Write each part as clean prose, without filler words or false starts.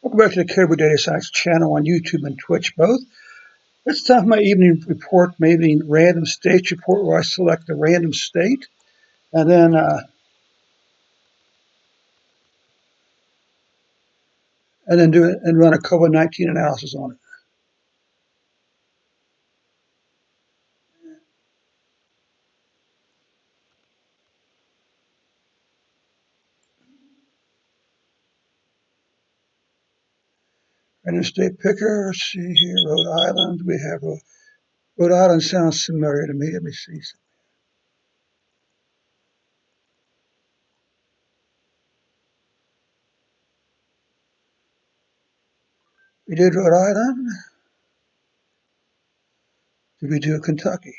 Welcome back to the Caribou Data Science channel on YouTube and Twitch both. It's time for my evening report, my evening random states report, where I select a random state and then do it and run a COVID-19 analysis on it. Random state picker. Let's see here, Rhode Island. We have Rhode Island sounds familiar to me. Let me see. We did Rhode Island. Did we do Kentucky?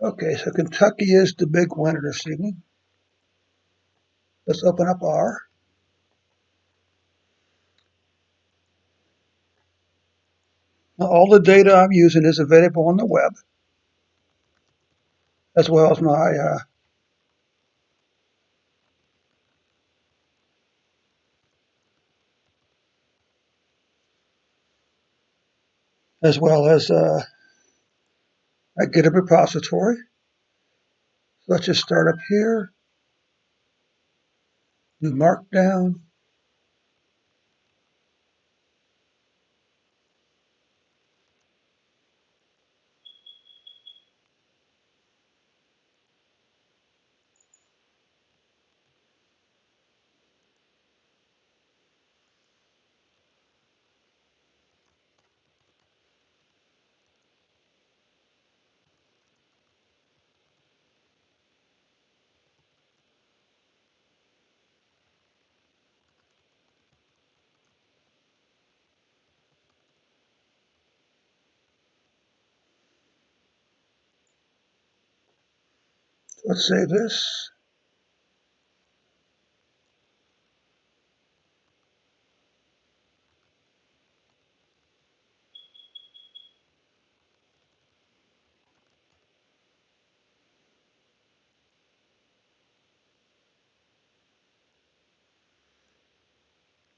Okay, so Kentucky is the big winner this evening. Let's open up R. Now, all the data I'm using is available on the web, as well as my as well as I get a repository. So let's just start up here, do Markdown. Let's save this.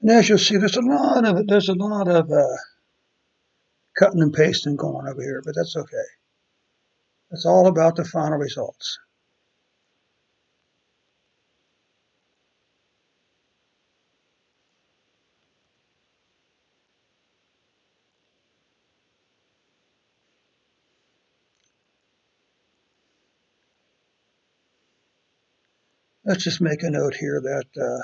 And as you'll see, there's a lot of cutting and pasting going on over here, but that's okay. It's all about the final results. Let's just make a note here that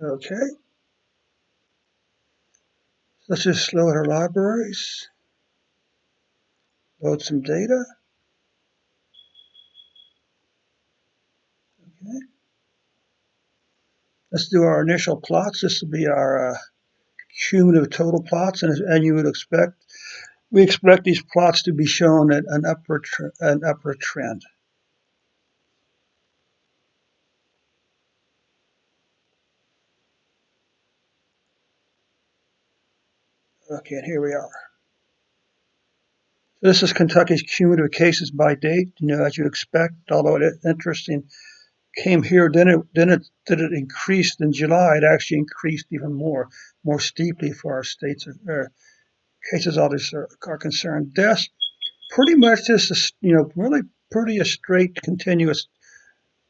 okay. Let's just load our libraries, load some data. Okay. Let's do our initial plots. This will be our cumulative total plots, and you would expect we expect these plots to be shown at an upward trend. Okay, and here we are. So this is Kentucky's cumulative cases by date. As you'd expect, although it interesting came here, then it increased in July. It actually increased even more steeply for our states cases others are concerned. Deaths pretty much just really pretty a straight continuous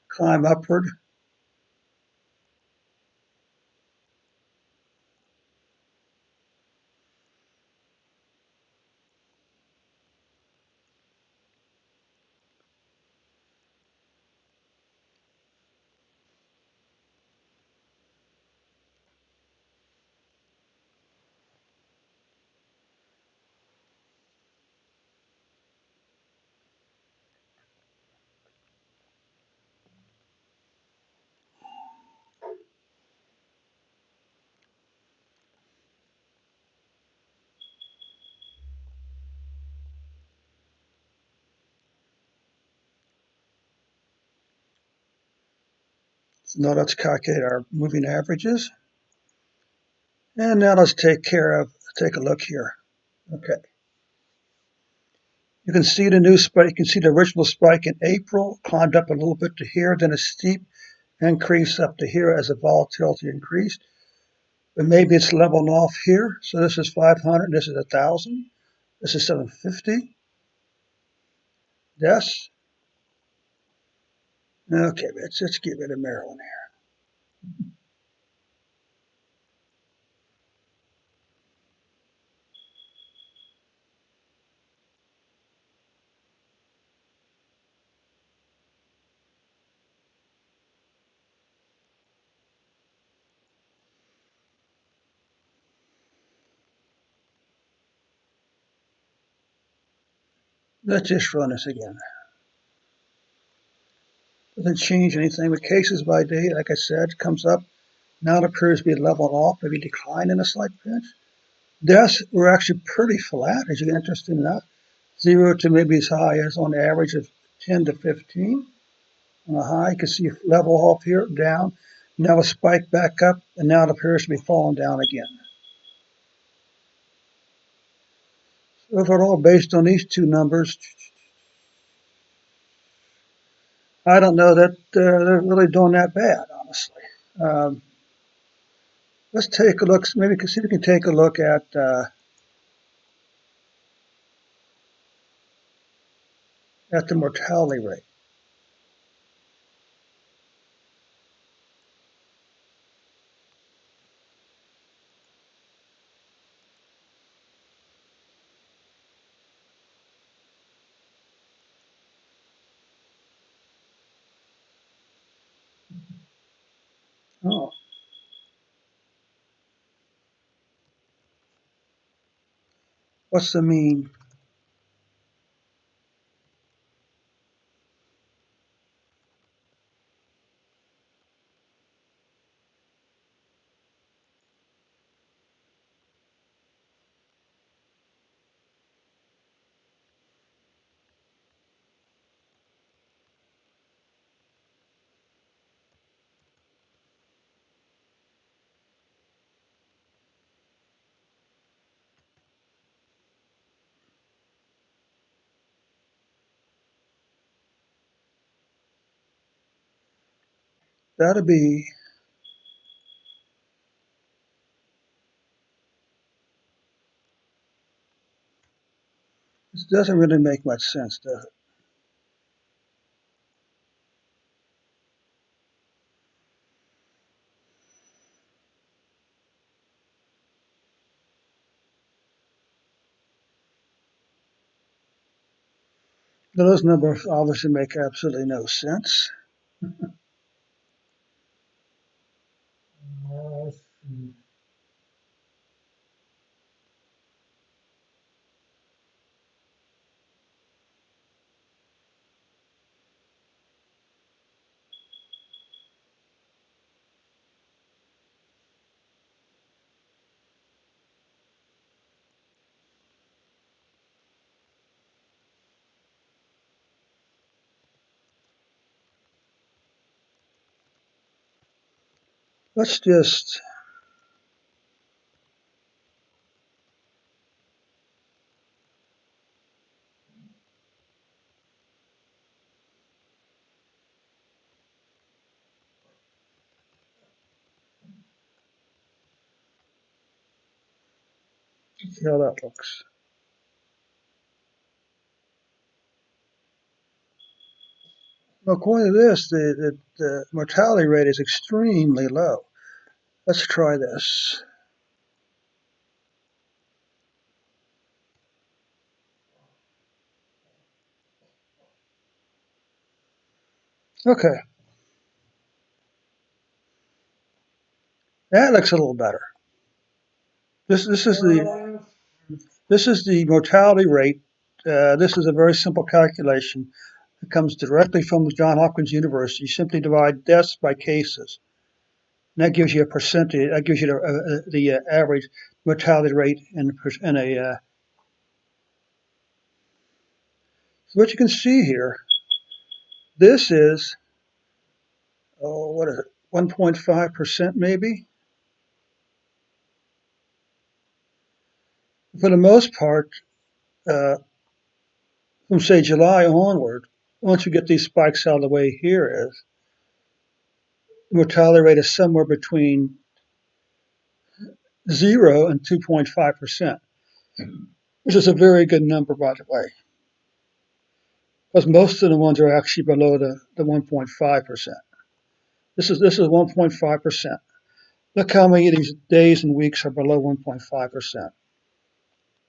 climb upward. So now let's calculate our moving averages. And now let's take a look here. Okay. You can see the new spike. You can see the original spike in April climbed up a little bit to here, then a steep increase up to here as the volatility increased. But maybe it's leveling off here. So this is 500, this is 1,000, this is 750. Yes. Okay, let's get rid of Maryland here. Let's just run this again. Doesn't change anything with cases by day. Like I said, comes up. Now it appears to be leveled off, maybe declining a slight pinch. Deaths were actually pretty flat, as you get interested in that. 0 to maybe as high as on average of 10 to 15. On a high, you can see level off here, down. Now a spike back up, and now it appears to be falling down again. So overall, based on these two numbers, I don't know that they're really doing that bad, honestly. Um, let's take a look. Maybe see if we can take a look at the mortality rate. Oh, what's the mean? That'll be, this doesn't really make much sense, does it? Those numbers obviously make absolutely no sense. Let's just, see how that looks. Well, according to this, the mortality rate is extremely low. Let's try this. Okay, that looks a little better. This is the mortality rate. This is a very simple calculation. It comes directly from the Johns Hopkins University. You simply divide deaths by cases. And that gives you a percentage. That gives you the average mortality rate in a. So what you can see here, this is, oh, what is it? 1.5% maybe. For the most part, from say July onward, once we get these spikes out of the way here is, the mortality rate is somewhere between 0 and 2.5%, which is a very good number, by the way, because most of the ones are actually below the 1.5%. This is 1.5%. Look how many of these days and weeks are below 1.5%.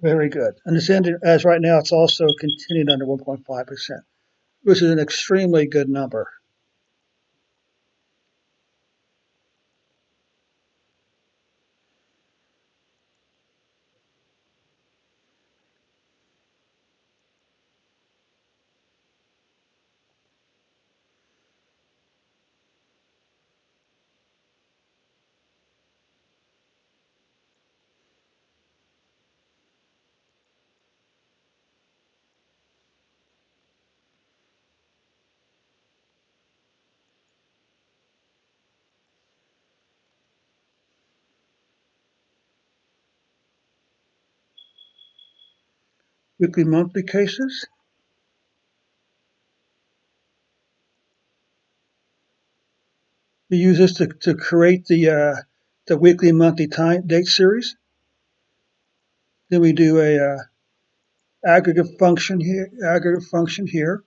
Very good. And it's ended, as right now, it's also continued under 1.5%, which is an extremely good number. Weekly, monthly cases. We use this to create the weekly, monthly time date series. Then we do a aggregate function here.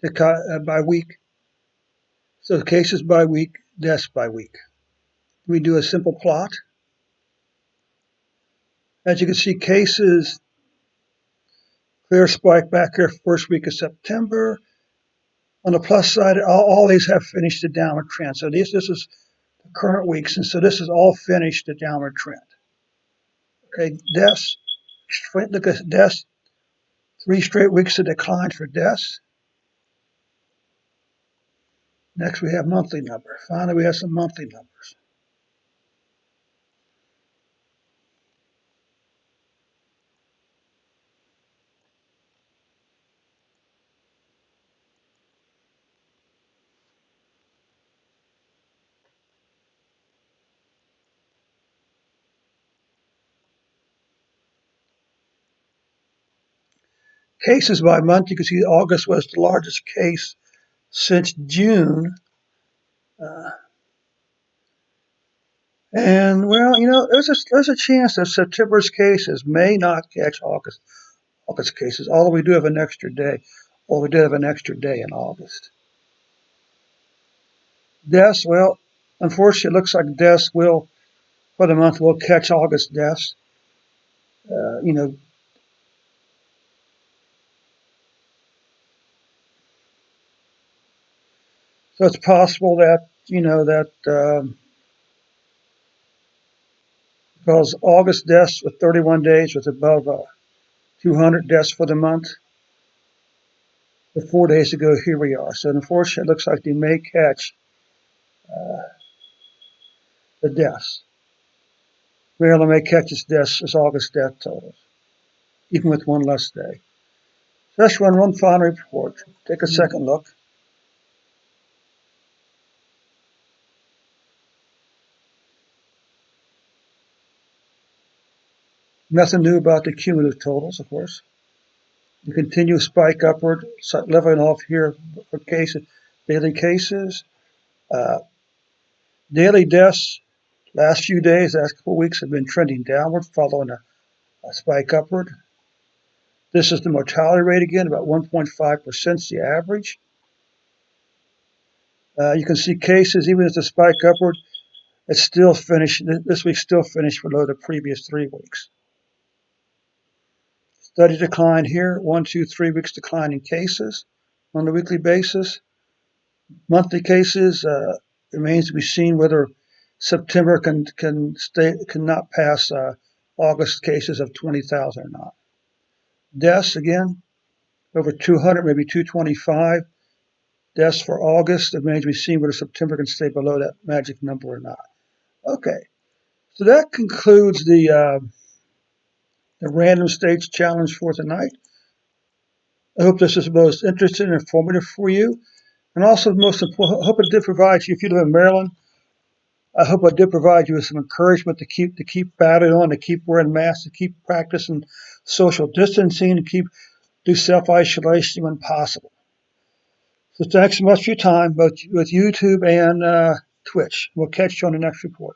By week. So cases by week, deaths by week. We do a simple plot. As you can see, cases clear spike back here first week of September. On the plus side, all these have finished the downward trend. So this is the current weeks, and so this is all finished the downward trend. Okay, deaths. Look at deaths. 3 straight weeks of decline for deaths. Next, we have monthly numbers. Finally, we have some monthly numbers. Cases by month, you can see August was the largest case since June. And well, there's a chance that September's cases may not catch August cases, although we do have an extra day. Well, we did have an extra day in August. Deaths, well, unfortunately, it looks like deaths will, for the month, will catch August deaths. Uh, you know, so it's possible that because August deaths with 31 days was above 200 deaths for the month. But 4 days ago, here we are. So unfortunately, it looks like they may catch the deaths. Rarely may catch its deaths as August death totals, even with one less day. So let's run one final report. Take a second look. Nothing new about the cumulative totals, of course. You continue spike upward, leveling off here for cases, daily cases. Uh, Daily deaths, last few days, last couple of weeks have been trending downward, following a spike upward. This is the mortality rate again, about 1.5% is the average. You can see cases, even as the spike upward, it's still finished. This week still finished below the previous 3 weeks. Steady decline here, 1, 2, 3 weeks decline in cases on a weekly basis. Monthly cases remains to be seen whether September cannot pass August cases of 20,000 or not. Deaths again over 200, maybe 225 deaths for August. It remains to be seen whether September can stay below that magic number or not. Okay, so that concludes the random states challenge for tonight. I hope this is most interesting and informative for you. And also, most important, I hope it did provide you, if you live in Maryland, I hope I did provide you with some encouragement to keep battling on, to keep wearing masks, to keep practicing social distancing, and do self isolation when possible. So thanks so much for your time, both with YouTube and Twitch. We'll catch you on the next report.